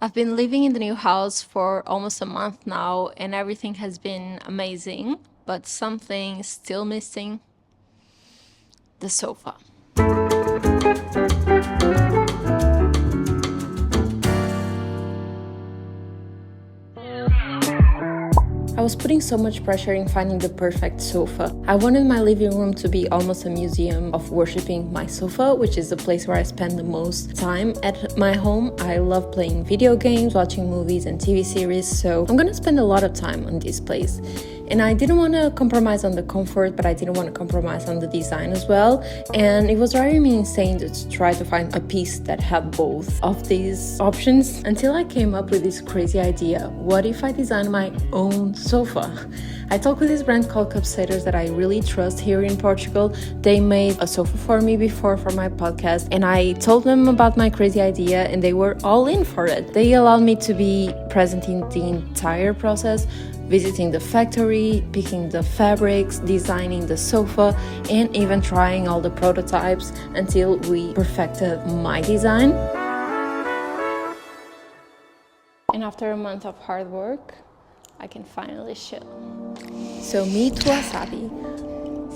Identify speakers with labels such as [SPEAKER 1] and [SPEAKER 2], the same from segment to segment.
[SPEAKER 1] I've been living in the new house for almost a month now, and everything has been amazing, but something is still missing: the sofa. I was putting so much pressure in finding the perfect sofa. I wanted my living room to be almost a museum of worshipping my sofa, which is the place where I spend the most time at my home. I love playing video games, watching movies and TV series, so I'm gonna spend a lot of time on this place. And I didn't want to compromise on the comfort, but I didn't want to compromise on the design as well. And it was driving me insane to try to find a piece that had both of these options until I came up with this crazy idea. What if I designed my own sofa? I talked with this brand called Cabeceiras that I really trust here in Portugal. They made a sofa for me before for my podcast, and I told them about my crazy idea and they were all in for it. They allowed me to be present in the entire process, visiting the factory, picking the fabrics, designing the sofa, and even trying all the prototypes until we perfected my design. And after a month of hard work, I can finally chill. So meet Wasabi.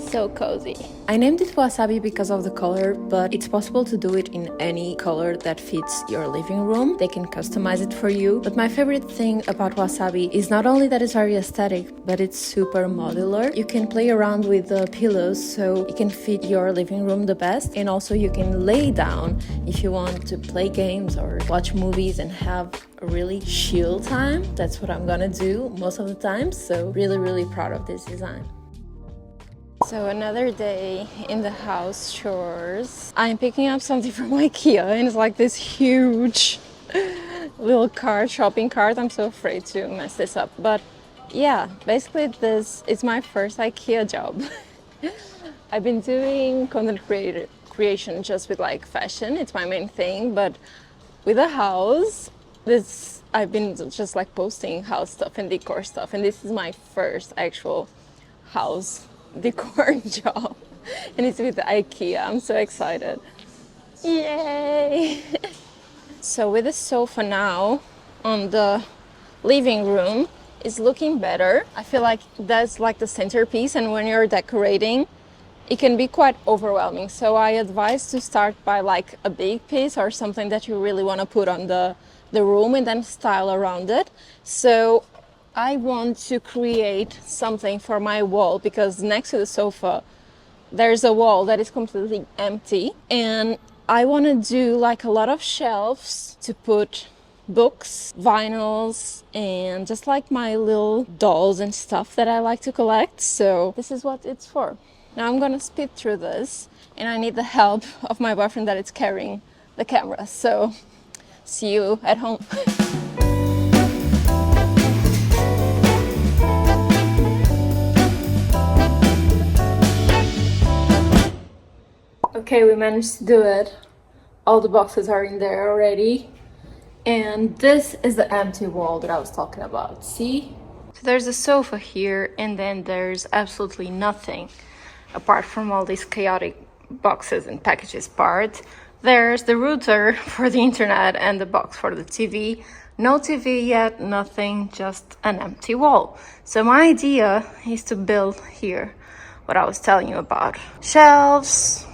[SPEAKER 1] So cozy. I named it Wasabi because of the color, but it's possible to do it in any color that fits your living room. They can customize it for you. But my favorite thing about Wasabi is not only that it's very aesthetic, but it's super modular. You can play around with the pillows so it can fit your living room the best. And also you can lay down if you want to play games or watch movies and have a really chill time. That's what I'm gonna do most of the time. So really proud of this design. So another day in the house chores. I'm picking up something from IKEA and it's like this huge little cart, shopping cart. I'm so afraid to mess this up. But yeah, basically this is my first IKEA job. I've been doing content creation just with like fashion. It's my main thing, but with a house, I've been just like posting house stuff and decor stuff, and this is my first actual house decor job, and it's with IKEA. I'm so excited. Yay! So with the sofa now on the living room, it's looking better. I feel like that's like the centerpiece, and when you're decorating, it can be quite overwhelming. So I advise to start by like a big piece or something that you really want to put on the room and then style around it. So I want to create something for my wall because next to the sofa there's a wall that is completely empty, and I want to do like a lot of shelves to put books, vinyls, and just like my little dolls and stuff that I like to collect. So this is what it's for. Now I'm gonna speed through this, and I need the help of my boyfriend that is carrying the camera. So see you at home. Okay, we managed to do it. All the boxes are in there already. And this is the empty wall that I was talking about. See? So there's a sofa here, and then there's absolutely nothing apart from all these chaotic boxes and packages part. There's the router for the internet and the box for the TV. No TV yet, nothing, just an empty wall. So my idea is to build here what I was telling you about. Shelves,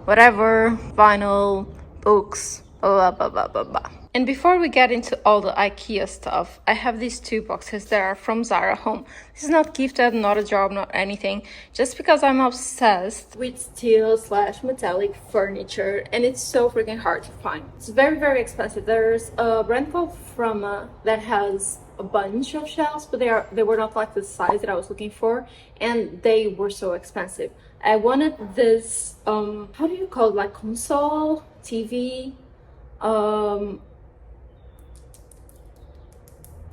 [SPEAKER 1] whatever, vinyl, books, blah, blah, blah, blah, blah. And before we get into all the IKEA stuff, I have these two boxes that are from Zara Home. This is not gifted, not a job, not anything, just because I'm obsessed with steel/metallic furniture, and it's so freaking hard to find. It's very expensive. There's a brand called Frama that has a bunch of shelves, but they were not like the size that I was looking for, and they were so expensive. I wanted this how do you call it, like console TV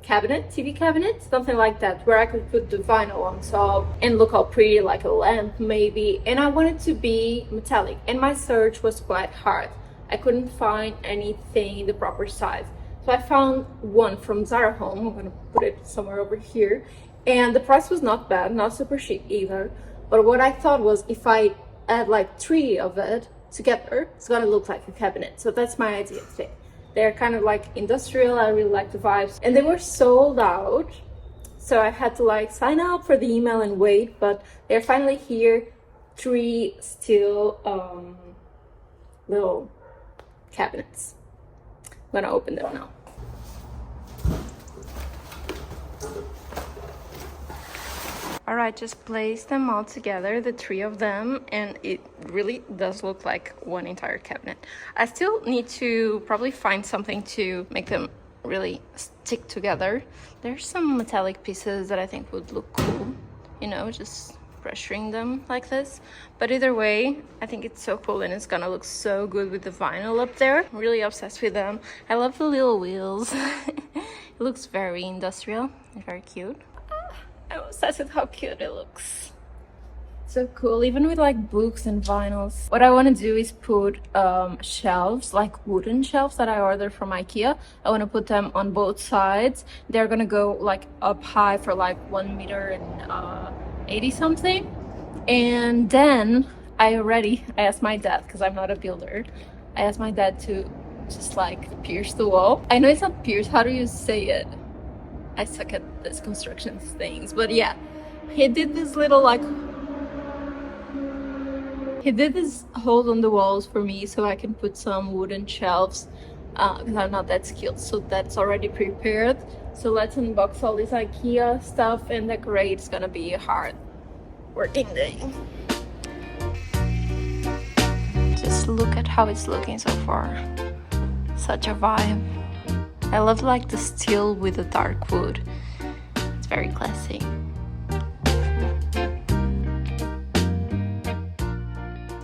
[SPEAKER 1] cabinet, TV cabinet, something like that, where I could put the vinyl on top and look all pretty, like a lamp maybe. And I wanted to be metallic, and my search was quite hard. I couldn't find anything in the proper size, so I found one from Zara Home. I'm gonna put it somewhere over here, and the price was not bad, not super cheap either. But what I thought was, if I add like 3 of it together, it's gonna look like a cabinet. So that's my idea today. They're kind of like industrial. I really like the vibes, and they were sold out, so I had to like sign up for the email and wait, but they're finally here. 3 still little cabinets. I'm gonna open them now. All right, just place them all together, the 3 of them, and it really does look like one entire cabinet. I still need to probably find something to make them really stick together. There's some metallic pieces that I think would look cool, you know, just pressuring them like this. But either way, I think it's so cool, and it's gonna look so good with the vinyl up there. I'm really obsessed with them. I love the little wheels. It looks very industrial and very cute. I'm obsessed with how cute it looks. So cool, even with like books and vinyls. What I want to do is put shelves, like wooden shelves that I ordered from IKEA. I want to put them on both sides. They're gonna go like up high for like 1 meter and 80 something. And then I asked my dad, because I'm not a builder, I asked my dad to just like pierce the wall. I know it's not pierce, how do you say it? I suck at this construction things, but yeah, he did this little like, he did this holes on the walls for me so I can put some wooden shelves, because I'm not that skilled, so that's already prepared. So let's unbox all this IKEA stuff and decorate. It's gonna be a hard working day. Just look at how it's looking so far. Such a vibe. I love like the steel with the dark wood. It's very classy.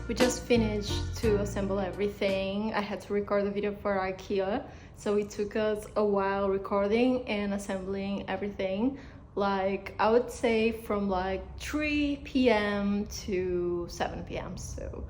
[SPEAKER 1] We just finished to assemble everything. I had to record the video for IKEA, so it took us a while recording and assembling everything. Like, I would say from like 3 p.m. to 7 p.m. So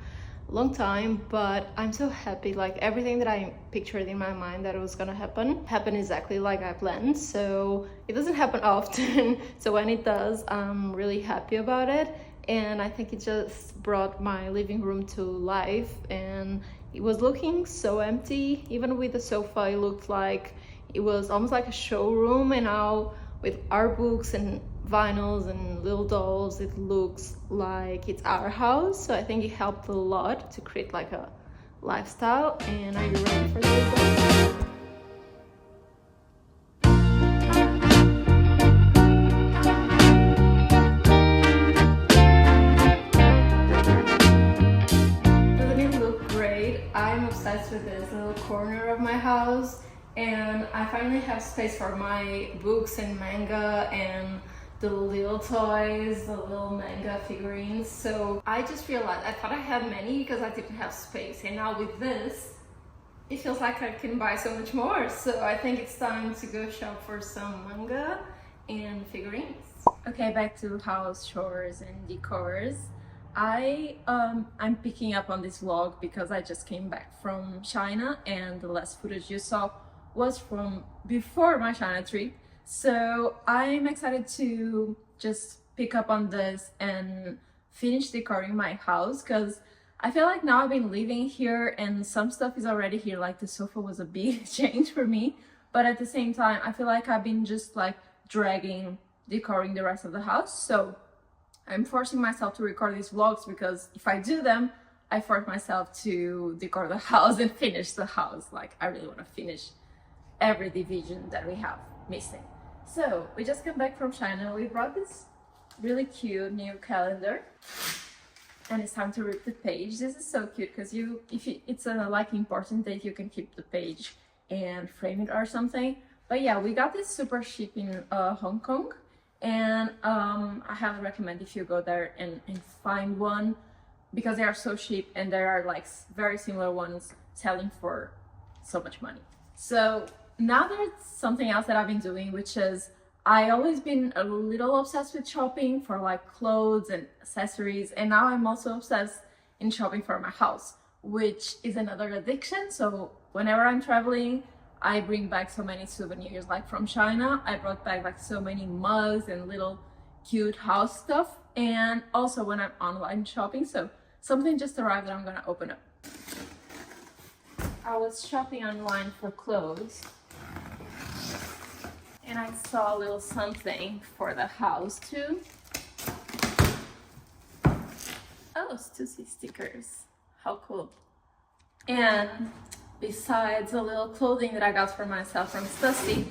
[SPEAKER 1] long time, but I'm so happy. Like, everything that I pictured in my mind that it was gonna happen exactly like I planned. So it doesn't happen often, so when it does, I'm really happy about it. And I think it just brought my living room to life, and it was looking so empty. Even with the sofa, it looked like it was almost like a showroom, and now with art books and vinyls and little dolls, it looks like it's our house. So I think it helped a lot to create like a lifestyle. And are you ready for this? Doesn't it look great? I'm obsessed with this little corner of my house, and I finally have space for my books and manga and the little toys, the little manga figurines. So I just realized I thought I had many because I didn't have space, and now with this it feels like I can buy so much more. So I think it's time to go shop for some manga and figurines. Okay, back to house chores and decors. I'm picking up on this vlog because I just came back from China, and the last footage you saw was from before my China trip. So I'm excited to just pick up on this and finish decorating my house, because I feel like now I've been living here and some stuff is already here. Like the sofa was a big change for me, but at the same time I feel like I've been just like dragging decorating the rest of the house. So I'm forcing myself to record these vlogs, because if I do them, I force myself to decor the house and finish the house. Like, I really want to finish every division that we have missing. So we just came back from China. We brought this really cute new calendar, and it's time to rip the page. This is so cute because it's a like important date, you can keep the page and frame it or something. But yeah, we got this super cheap in Hong Kong, and I highly recommend if you go there and find one, because they are so cheap, and there are like very similar ones selling for so much money. So now there's something else that I've been doing, which is I always been a little obsessed with shopping for like clothes and accessories, and now I'm also obsessed in shopping for my house, which is another addiction. So whenever I'm traveling, I bring back so many souvenirs. Like from China, I brought back like so many mugs and little cute house stuff, and also when I'm online shopping. So something just arrived that I'm gonna open up. I was shopping online for clothes and I saw a little something for the house too. Oh, Stussy stickers. How cool. And besides a little clothing that I got for myself from Stussy,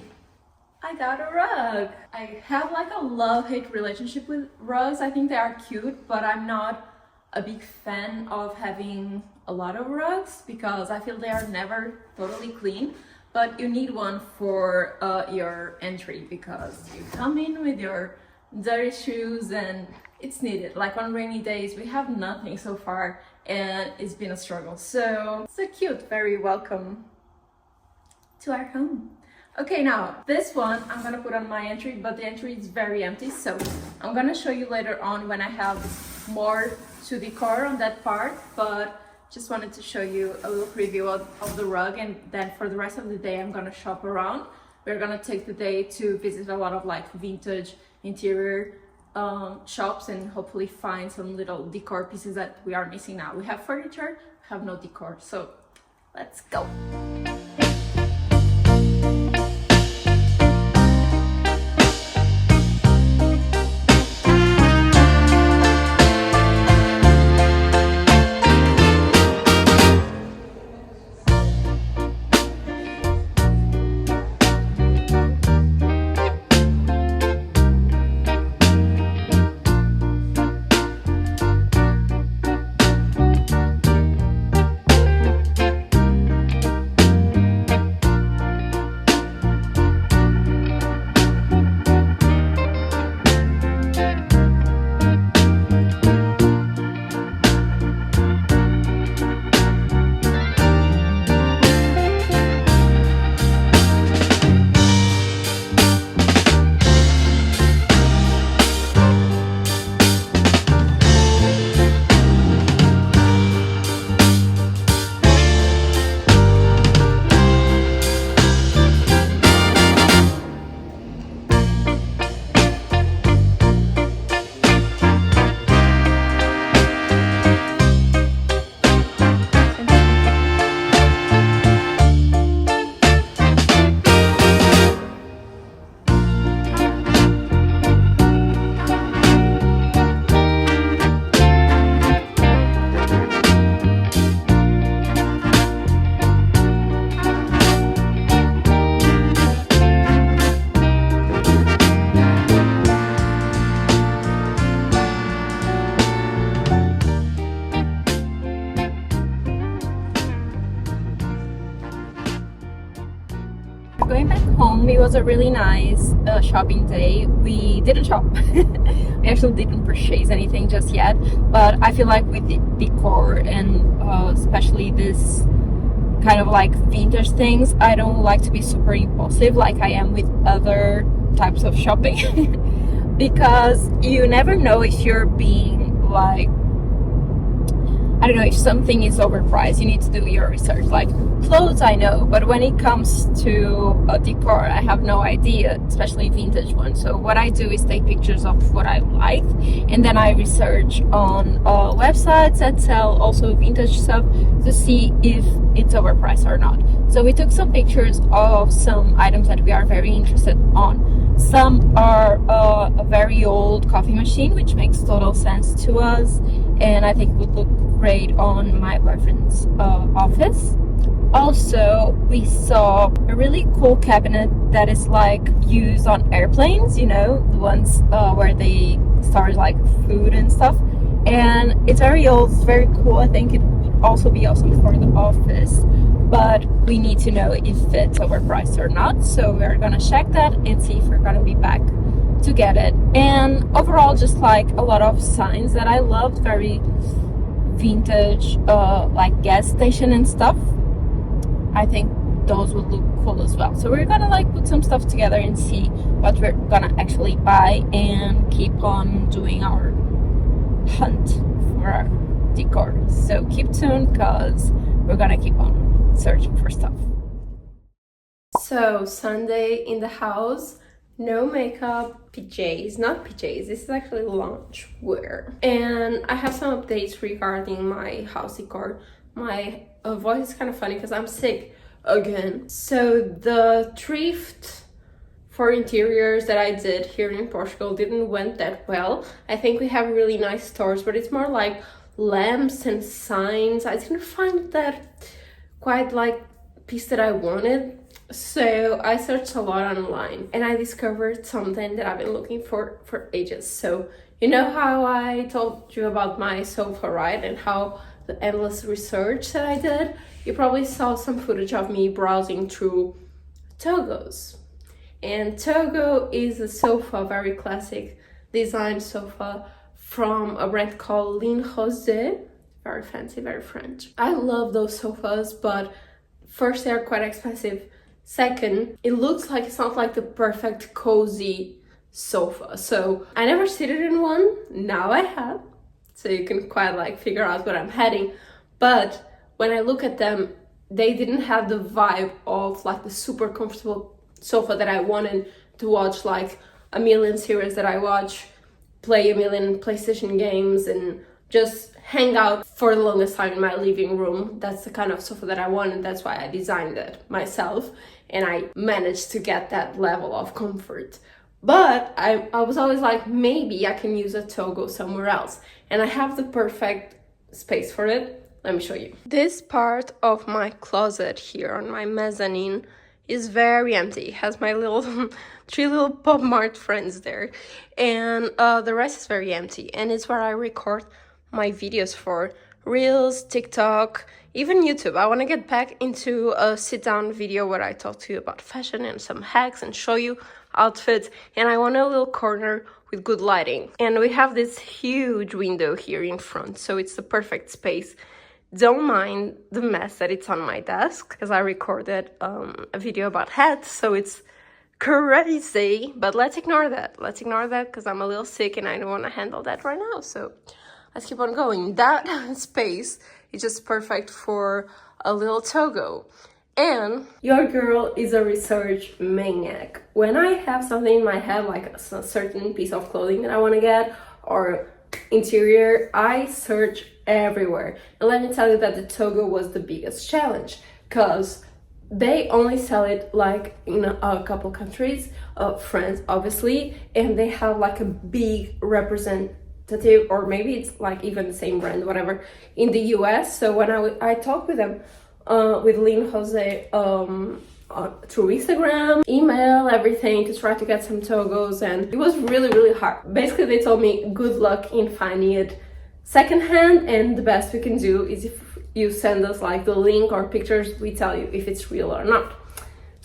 [SPEAKER 1] I got a rug. I have like a love-hate relationship with rugs. I think they are cute, but I'm not a big fan of having a lot of rugs because I feel they are never totally clean. But you need one for your entry because you come in with your dirty shoes and it's needed. Like on rainy days, we have nothing so far and it's been a struggle. So it's a cute, very welcome to our home. Okay, now this one I'm gonna put on my entry, but the entry is very empty, so I'm gonna show you later on when I have more to decor on that part, but just wanted to show you a little preview of the rug, and then for the rest of the day I'm gonna shop around. We're gonna take the day to visit a lot of like vintage interior shops and hopefully find some little decor pieces that we are missing now. We have furniture, we have no decor, so let's go. Going back home, it was a really nice shopping day. We didn't shop. We actually didn't purchase anything just yet, but I feel like with the decor and especially this kind of like vintage things, I don't like to be super impulsive like I am with other types of shopping because you never know if you're being like, I don't know, if something is overpriced. You need to do your research. Like clothes I know, but when it comes to a decor I have no idea, especially vintage ones. So what I do is take pictures of what I like and then I research on websites that sell also vintage stuff to see if it's overpriced or not. So we took some pictures of some items that we are very interested on. Some are a very old coffee machine, which makes total sense to us and I think would look great on my boyfriend's office. Also, we saw a really cool cabinet that is like used on airplanes, you know, the ones where they store like food and stuff. And it's very old, it's very cool. I think it would also be awesome for the office, but we need to know if it's overpriced or not. So we're gonna check that and see if we're gonna be back to get it. And overall, just like a lot of signs that I loved, very vintage, like gas station and stuff. I think those would look cool as well. So we're gonna like put some stuff together and see what we're gonna actually buy and keep on doing our hunt for our decor. So keep tuned because we're gonna keep on searching for stuff. So Sunday in the house, no makeup, PJs, not PJs, this is actually lounge wear. And I have some updates regarding my house decor. My
[SPEAKER 2] voice is kind of funny because I'm sick again. So the thrift for interiors that I did here in Portugal didn't went that well. I think we have really nice stores, but it's more like lamps and signs. I didn't find that quite like piece that I wanted. So I searched a lot online and I discovered something that I've been looking for ages. So you know how I told you about my sofa, right? And how the endless research that I did? You probably saw some footage of me browsing through Togos. And Togo is a sofa, very classic design sofa from a brand called Ligne Rosé. Very fancy, very French. I love those sofas, but first, they're quite expensive. Second, it looks like it's not like the perfect cozy sofa. So I never seated in one. Now I have. So you can quite like figure out what I'm heading. But when I look at them, they didn't have the vibe of like the super comfortable sofa that I wanted to watch like a million series that I watch, play a million PlayStation games, and just hang out for the longest time in my living room. That's the kind of sofa that I wanted. That's why I designed it myself, and I managed to get that level of comfort. But I was always like, maybe I can use a Togo somewhere else, and I have the perfect space for it. Let me show you. This part of my closet here on my mezzanine is very empty. It has my little three little Pop Mart friends there, and the rest is very empty, and it's where I record my videos for Reels, TikTok, even YouTube. I want to get back into a sit-down video where I talk to you about fashion and some hacks and show you outfits, and I want a little corner with good lighting. And we have this huge window here in front, so it's the perfect space. Don't mind the mess that it's on my desk, because I recorded a video about hats, so it's crazy. But let's ignore that. Let's ignore that because I'm a little sick and I don't want to handle that right now. So let's keep on going. That space is just perfect for a little Togo. And your girl is a research maniac. When I have something in my head, like a certain piece of clothing that I want to get or interior, I search everywhere. And let me tell you that the Togo was the biggest challenge, because they only sell it like in a couple countries, France obviously, and they have like a big representative, or maybe it's like even the same brand, whatever, in the US. So when I talked with them, with Ligne Rosé, through Instagram, email, everything, to try to get some Togos, and it was really hard. Basically, they told me good luck in finding it secondhand, and the best we can do is if you send us like the link or pictures, we tell you if it's real or not.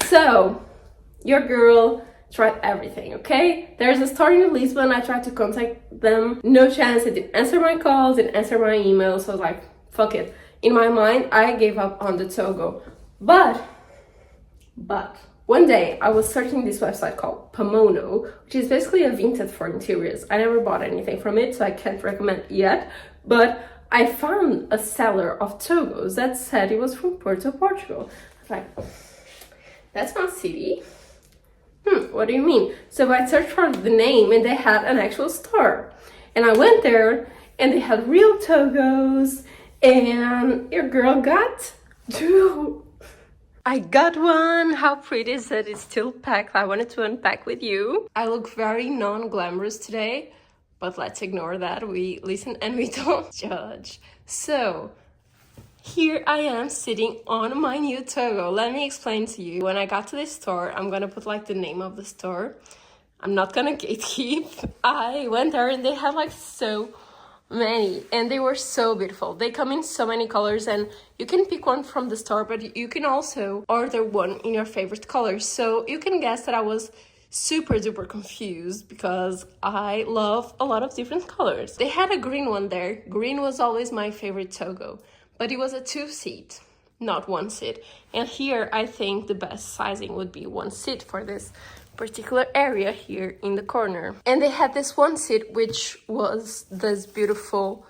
[SPEAKER 2] So your girl tried everything, okay? There's a store in Lisbon. I tried to contact them, no chance. They didn't answer my calls, didn't answer my emails, so I was like, fuck it. In my mind, I gave up on the Togo. But one day I was searching this website called Pomono, which is basically a vintage for interiors. I never bought anything from it, so I can't recommend yet. But I found a seller of Togos that said it was from Portugal. I was like, that's not city. What do you mean? So I searched for the name, and they had an actual store. And I went there, and they had real Togos, and your girl got two. I got one. How pretty is it? It's still packed. I wanted to unpack with you. I look very non-glamorous today, but let's ignore that. We listen and we don't judge. So here I am sitting on my new Togo. Let me explain to you. When I got to this store, I'm gonna put like the name of the store. I'm not gonna gatekeep. I went there and they had like so many, and they were so beautiful. They come in so many colors, and you can pick one from the store, but you can also order one in your favorite colors. So you can guess that I was super duper confused because I love a lot of different colors. They had a green one there. Green was always my favorite Togo, but it was a 2-seat, not 1-seat. And here I think the best sizing would be 1-seat for this particular area here in the corner. And they had this 1-seat which was this beautiful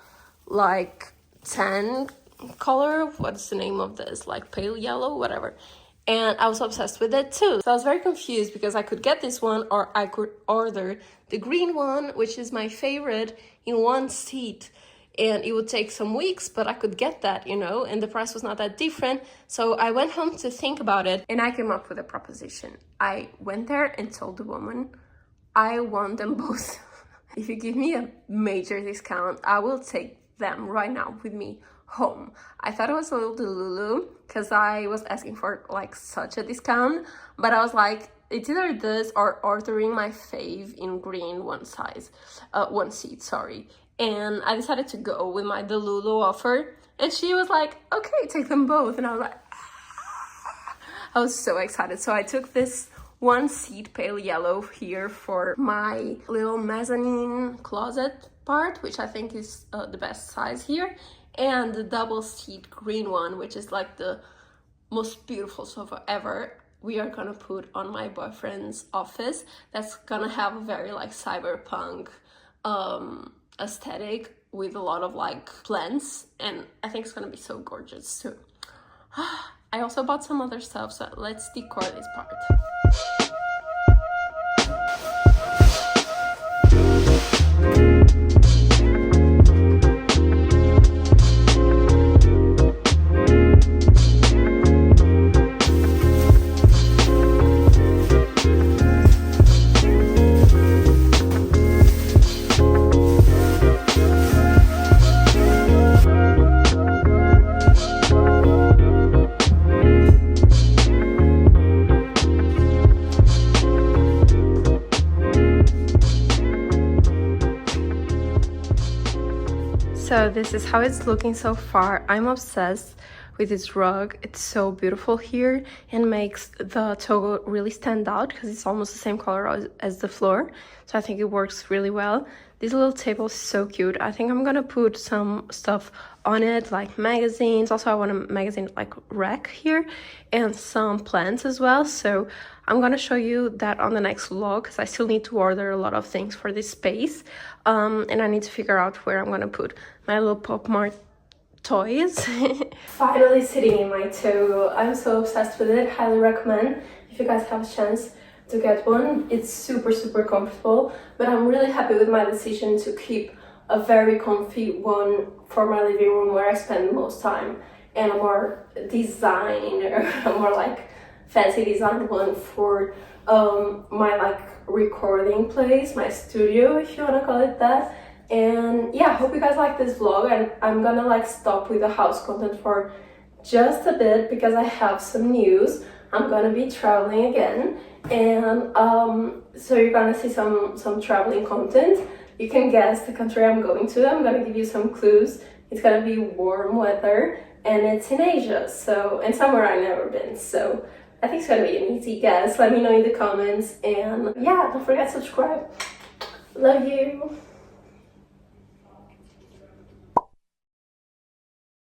[SPEAKER 2] like tan color. What's the name of this? Like pale yellow, whatever. And I was obsessed with it too. So I was very confused because I could get this one, or I could order the green one, which is my favorite, in 1-seat. and it would take some weeks, but I could get that, you know, and the price was not that different. So I went home to think about it, and I came up with a proposition. I went there and told the woman, I want them both. If you give me a major discount, I will take them right now with me home. I thought it was a little delulu because I was asking for like such a discount, but I was like, it's either this or ordering my fave in green one seat, sorry. And I decided to go with my delulu offer, and she was like, okay, take them both. And I was like, ah. I was so excited. So I took this one seat pale yellow here for my little mezzanine closet part, which I think is the best size here, and the double seat green one, which is like the most beautiful sofa ever. We are gonna put on my boyfriend's office. That's gonna have a very like cyberpunk aesthetic with a lot of like plants, and I think it's gonna be so gorgeous too. I also bought some other stuff, so let's decor this part. So this is how it's looking so far. I'm obsessed with this rug. It's so beautiful here and makes the toggle really stand out because it's almost the same color as the floor. So I think it works really well. This little table is so cute. I think I'm gonna put some stuff on it, like magazines. Also, I want a magazine like rack here and some plants as well. So I'm gonna show you that on the next vlog because I still need to order a lot of things for this space. And I need to figure out where I'm gonna put my little Pop Mart toys. Finally sitting in my toggle. I'm so obsessed with it. Highly recommend if you guys have a chance to get one. It's super comfortable, but I'm really happy with my decision to keep a very comfy one for my living room where I spend most time, and a more design or a more like fancy designed one for my like recording place, my studio, if you want to call it that. And yeah, I hope you guys like this vlog, and I'm gonna like stop with the house content for just a bit because I have some news. I'm gonna be traveling again, and so you're gonna see some traveling content. You can guess the country I'm going to. I'm gonna give you some clues. It's gonna be warm weather, and it's in Asia, so, and somewhere I've never been, so I think it's gonna be an easy guess. Let me know in the comments, and yeah, don't forget to subscribe. Love you.